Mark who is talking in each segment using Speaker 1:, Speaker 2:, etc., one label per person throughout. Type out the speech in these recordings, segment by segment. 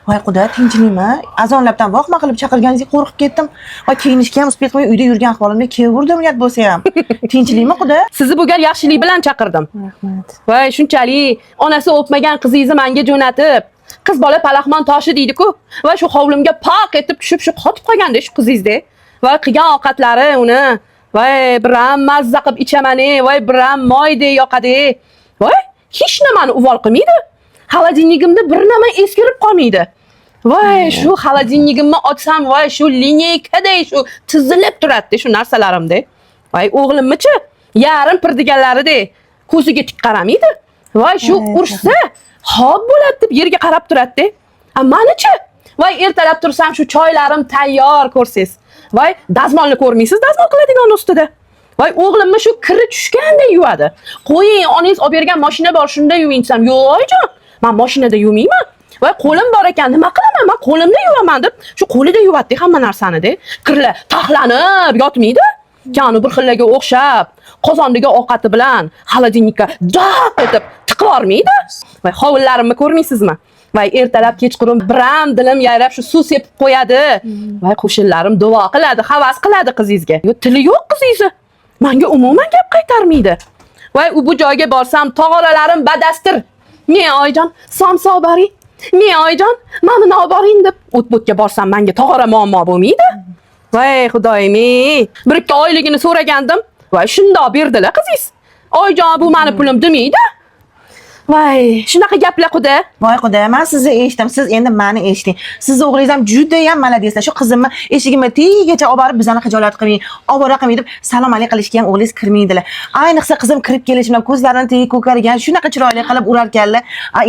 Speaker 1: Voy Xudo, tinchlikmi? Azonlabdan vaqtma qilib chaqirganingizga qo'rqib ketdim. Voy kiyinishga ham uspet qo'yib uyda yurgan ahvolimda kelaverdim uyat bo'lsa ham. Tinchlikmi Xudo?
Speaker 2: Sizni bu gal yaxshilik bilan chaqirdim.
Speaker 1: Rahmat.
Speaker 2: Voy shunchalik onasi o'pmagan qizingizni menga jo'natib, qiz bola palaxmon toshi deydi-ku. Va shu hovlimga poq etib tushib shu qotib qolganda shu qizingizda. Voy qilgan ovqatlari uni. Voy biram mazza qilib ichaman, voy biram moydek yoqadi. Voy hech nimani uvol qilmaydi. Xolodilnigimda bir nima eskirib qolmaydi. Voy shu xolodilnigimni ochsam, voy shu lineykaday shu tizilib turadi shu narsalarimda. Voy o'g'limmichi yarim pirdiganlaridek ko'ziga tik qaramaydi. Voy shu ursa xob bo'ladi deb yerga qarab turadi. Mani-chi? Voy ertalab tursam shu choylarim tayyor ko'rsiz. Voy dazmolni ko'rmaysiz, dazmol qiladigan ustida. Voy o'g'limni shu kiri tushganda yuvadi. Qo'ying, onangiz olib bergan mashina bor, shunda yuving desam, yo'q oyijon, men mashinada yuvmayman. Voy qo'lim bor ekan, nima qilaman? Men qo'limda yuvaman deb, shu qo'lida yuvadi hamma narsani-da. Kirlar taxlanib yotmaydi. Kanu bir xillarga o'xshab, qozondagi ovqati bilan xolodilnikka daq etib tiqib yormaydi. Voy hovullarimni ko'rmaysizmi? Voy ertalab kechqurun biram dilim yayrab shu suv sepib qo'yadi. Voy qo'shinlarim duo qiladi, havas qiladi qizingizga. Yo tili yo'q qizingizni. Menga umuman gap qaytarmaydi. Voy u bu joyga borsam tog'oralarim badastir. Men oyijon, somsoq boring. Men oyijon, mana nima boring deb o't-bo'tga borsam menga tog'ora muammo bo'lmaydi. Voy xudoyim, bir ikki oyligini so'ragandim. Voy shundoq berdilar qizingiz. Oyijon, bu meni pulim demaydi. Voy, shunaqa gaplar Xudo.
Speaker 1: Voy Xudo, men sizni eshitdim, siz endi meni eshiting. Siz o'g'lingiz ham juda ham maladeslar. Shu qizimni eshigimga tegigacha olib borib bizani xijolat qilmang, ovora qilmang deb salom alaykum qilishga ham o'g'lingiz kirmaydilar. Ayniqsa qizim kirib kelishi bilan ko'zlarini tegi ko'karigan, shunaqa chiroyli qilib urar ekanlar.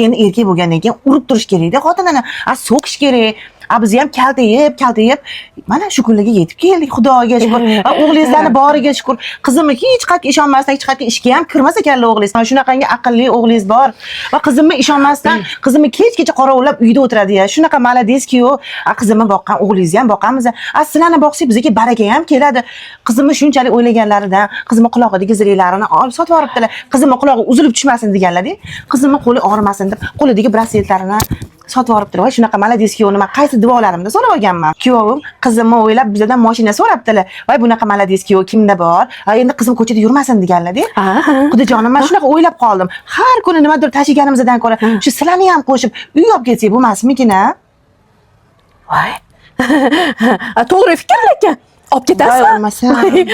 Speaker 1: Endi erkak bo'lgandan keyin urib turish kerak-da xotinini. So'kish kerak. Biz ham kaltayib, mana shu kunlarga yetib keldik, Xudoga shukr. O'g'lingizlarning boriga shukr. Qizimni hech qatga ishonmasdan, hech qatga ishga ham kirmas ekanlar o'g'lingiz. Shunaqangi aqlli o'g'lingiz bor. Va qizimni ishonmasdan, qizimni kech-kecha qorovulab uyda o'tiradi-ya. Shunaqa maladeski-yu. Qizimni boqqan, o'g'lingizni ham boqqanmiz. Sizlarni boqsak bizga baraka ham keladi. Qizimni shunchalik o'ylaganlaridan, qizimni quloqidagi zirlarini olib sotib yoribdilar. Qizimni qulog'i uzilib tushmasin deganlar-da. Qizimni qo'li og'rimasin deb qo'lidagi brasletlarini sotib yoribdilar. Voy shunaqa maladeski-yu, nima qaysi duolarimda so'rab olganman. Kuyovim qizimni o'ylab bizdan mashina so'rabdilar. Voy bunaqa maladeski-yu kimda bor? Endi qizim ko'chada yurmasin deganlar-da. Xudojonim, men shunaqa o'ylab qoldim. Har kuni nimadir tashiganimizdan ko'ra shu sizlarni ham qo'shib uy olib ketsak bo'lmasmikin-a?
Speaker 2: Voy. To'g'ri fikr lekin. Olib ketasizmi?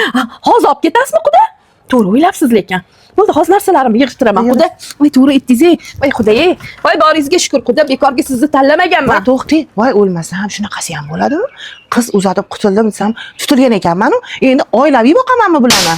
Speaker 2: Hozir olib ketasizmi Xudo? To'g'ri o'ylabsiz lekin. Bo'ldi, hozir narsalarimni yig'ishtiraman Xudo. Voy to'g'ri aytdingiz. Voy Xudo-ey. Voy boringizga shukr Xudo, bekorga sizni tanlamaganman.
Speaker 1: To'xting. Voy o'lmasam shunaqasi ham bo'ladi. Qiz uzatib qutuldim desam, tutilgan ekanman-ku. Endi oilaviy boqamanmi bularni?